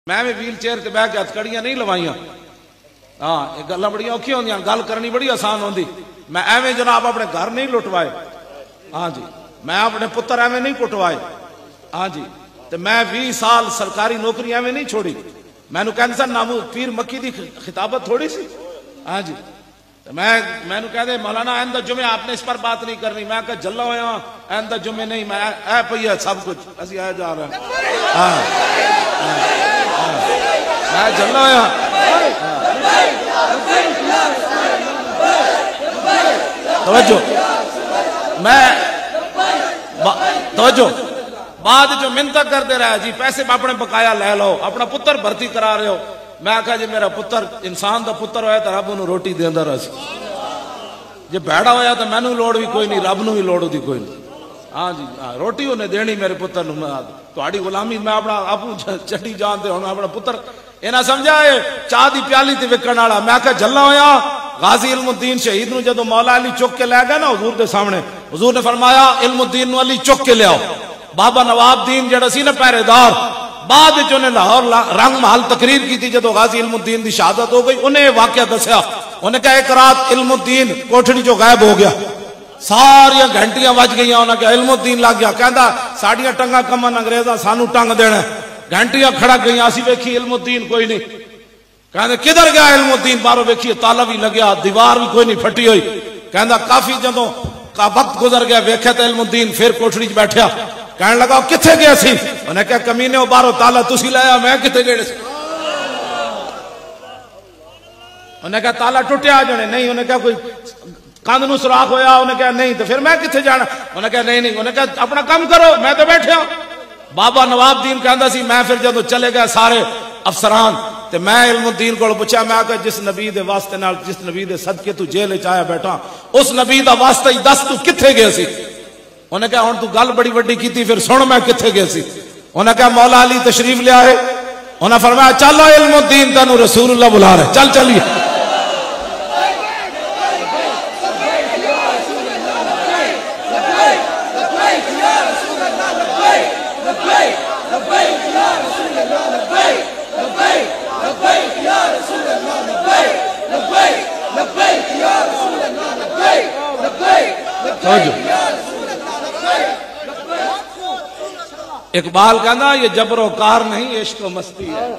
मैं भी wheel chair से बह के हथकड़ियां नहीं लवाइया। हाँ, ये गल्लां बड़ियां औखियां होंदियां, गल करनी बड़ी आसान होंदी। मैं एवं जनाब अपने घर नहीं लुटवाए। हाँ जी, मैं अपने पुत्र एवं नहीं कुटवाए। हाँ जी, तो मैं 20 साल सरकारी नौकरी एवं नहीं छोड़ी। मैनू कहते सन नामू पीर मक्की की खिताबत थोड़ी सी। हाँ जी, तो मैनू कहते मौलाना आइंदा जुमे आपने इस पर बात नहीं करनी। मैं कहा जल्ला होया आइंदा जुमे नहीं, मैं ऐ पई है सब कुछ असी आ जा रहे हैं। हाँ, मैं जल्ला होया तवज्जो, मैं तवज्जो बाद जो मिन्नत करते रहे जी पैसे अपने बकाया ले लो, अपना पुत्र भर्ती करा रहे हो। मैं आखा जी मेरा पुत्र इंसान का पुत्र होया तो रब उन्होंने रोटी देंदा रहा सी, जे भैड़ा होया तो मैनू लोड़ भी कोई नहीं, रब नू भी लोड़ होती कोई नहीं। हाँ जी, हाँ, रोटी उन्हें देनी मेरे पुत्र नू। तुहाड़ी गुलामी मैं अपना आपू चढ़ी जानते हो अपना पुत्र इन्हें समझा है चाह की प्याली ते विकण वाला। मैं आखा जल्ला होया गाजी इल्मुद्दीन शहीद नू जदों मौला अली चुक के लै गया ना हुजूर के सामने, हुजूर ने फरमाया इल्मुद्दीन नू अली चुक के लियाओ। बाबा नवाबदीन जड़ा सी ना पहरेदार, बाद उन्हें लाहौर रंग महल तकरीर की थी जदों गाजी इल्मुद्दीन की शहादत हो गई। उन्हें वाकया दसिया, उन्हें कहा एक रात इल्मुद्दीन कोठड़ी चो गायब हो गया, सारिया घंटियां बज गई। उन्हें कहा इल्मुद्दीन लग गया, कहता साड़ियां टंगा कमन अंग्रेजा सानू टंग देना। घंटियां खड़क गई, असी वेखी इल्मुद्दीन कोई नहीं। कहते किधर गया इल्मुद्दीन, बाहरों वेखिए ताला भी लग्या, दीवार भी कोई नहीं फटी हुई। कहता काफी जदों का वक्त गुजर गया वेख्या तो इल्मुद्दीन फिर कोठड़ी च बैठा, कहने लगा किथे गए सी। उन्हें कहा कमीने हो बाहरों ताला तुसी लाया, मैं किथे गए सी। उन्हें कहा ताला टुटिया जने नहीं, उन्हें कहा कोई कंध नू सुराख होया, उन्हें कहा नहीं, तो फिर मैं किथे जाना। उन्हें कहा नहीं नहीं, उन्हें कहा अपना काम करो मैं तो बैठा। बाबा नवाबदीन कहता सी मैं फिर जदों चले गए सारे अफसरान ते मैं इल्मुद्दीन को पूछा, मैं आखिर जिस नबी दे वास्ते नाल जिस नबी दे सदके तू जेल च आया बैठा उस नबी दा वास्ता ही दस तू किथे गया सी। उन्हें कहा हुण तू गल बड़ी वड्डी कीती, फिर सुन मैं किथे गया सी। उन्हें कहा मौला अली तशरीफ लिया है। उन्हें फरमाया चलो इल्मुद्दीन तेनू रसूलुल्लाह बुला रहे, चल चलिए। इकबाल कहना ये जबरो कार नहीं इश्क मस्ती है।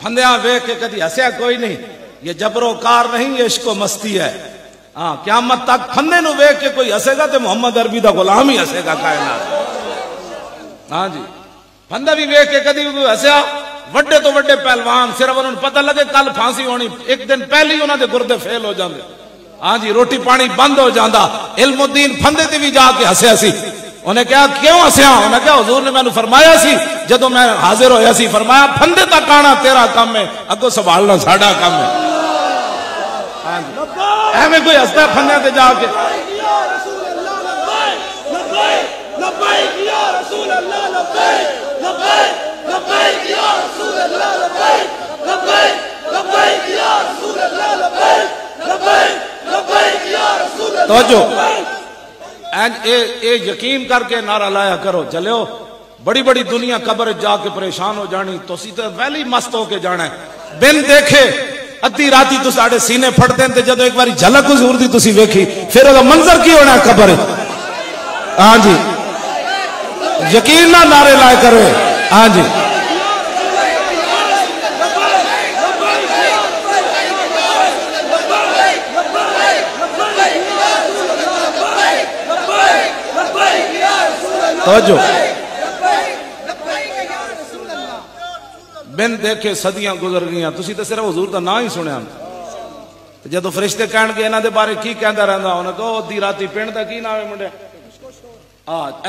फंदिया वेख के कदी हसया कोई नहीं, ये जबरो कार नहीं इश्क मस्ती है। हाँ, क़यामत तक फंदे नू वेख के कोई हसेगा तो मोहम्मद अरबी दा गुलाम ही हसेगा कायनात। हाँ जी, फंदा भी वेख के कदी कोई हसया, वड्डे तो वड्डे पहलवान सिर्फ उन्होंने पता लगे कल फांसी होनी, एक दिन पहले ही उन्होंने गुर्दे फेल हो जाते। हाँ जी, रोटी पानी बंद हो जाता। इल्मुद्दीन फंदे ते भी जाके हसया सी। उन्हें कहा क्यों हसया। उन्हें कहा हुजूर ने मैनू फरमाया सी जदों मैं हाजिर होया सी, फरमाया फंदे तक आना तेरा काम है, अगो संभालना साडा काम है। हाँ जी, एवं कोई हसदा फंदे ते जाके तो ए यकीन करके नारा लाया करो चलो, बड़ी बड़ी दुनिया कब्र जाके परेशान हो जानी, तुसी तो वैली मस्त होके जाना है। बिन देखे अद्धी राती तो साढ़े सीने फटते हैं, जदों एक बारी झलक हुजूर दी तुसी वेखी फिर ओदा मंजर की होना कब्र। हाँ जी, यकीन ना नारे लाए करो। हाँ जी, तो बिन देखे सदियां गुजर गई, तुसी तो सिर्फ हुजूर का ना ही सुनिया। जदों फरिश्ते कहणगे इन्हां दे बारे की कहंदा रहिंदा, उन्हें कहो अद्धी राती पिंड दा की नाम है मुंडे,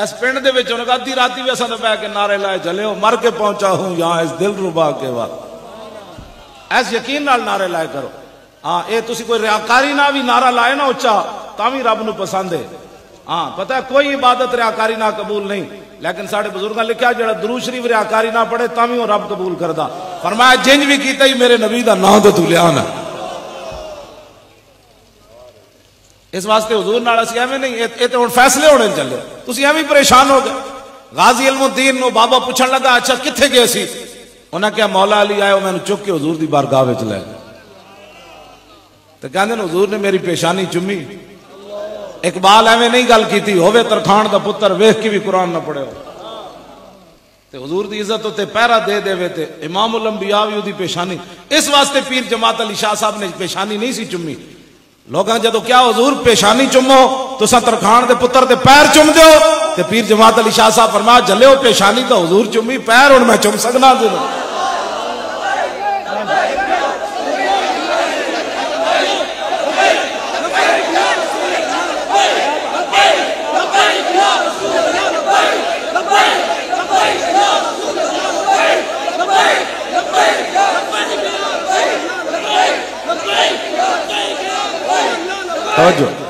इस पिंड दे विच उन्हें अद्धी राती भी असां तां बह के नारे लाए जलियो मर के पहुंचा हूं यहाँ इस दिल रुबा के बाद। ऐस यकीन नाल नारे लाए करो। हाँ, ये तुसी कोई रियाकारी ना भी नारा लाए ना उच्चा तां रब नूं पसंद है। हाँ, पता है कोई इबादत रियाकारी ना कबूल नहीं, लेकिन साढ़े बुजुर्गों लिखा जड़ा दुरूद शरीफ रियाकारी ना पढ़े तां वो रब कबूल करदा। फरमाया जिंज भी कीता ही मेरे नबी दा नाम तो तू लिया ना। इस वास्ते हुजूर नाल असीं एवें नहीं, ये तो हुण फैसले होने चले, तुसीं एवें परेशान हो गए। गाजी इल्मुद्दीन नो बाबा पूछन लगा अच्छा किथे गए सी? उन्हें क्या मौला अली आयो मैंने चुक के हुजूर दी बारगाह विच लै गए। तो कहंदे ने हुजूर ने मेरी पेशानी चुमी। इकबाल एवें नहीं गल कीती होवे तरखान दा पुत्र वेख के भी कुरान ना पढ़े हो ते हुजूर दी इज्जत उत्ते पहरा दे देवे ते इमामुल अंबिया भी उदी पेशानी। इस वास्ते पीर जमात अली शाह साहब ने पेशानी नहीं सी चुमी। लोग जदों क्या हुजूर पेशानी चुमो तुसा तरखान दे पुत्र दे पैर चुम दो ते पीर जमात अली शाह साहब फरमाया जल्ले पेशानी तो हुजूर चुमी पैर हुण मैं चुम सकना। तवज्जो।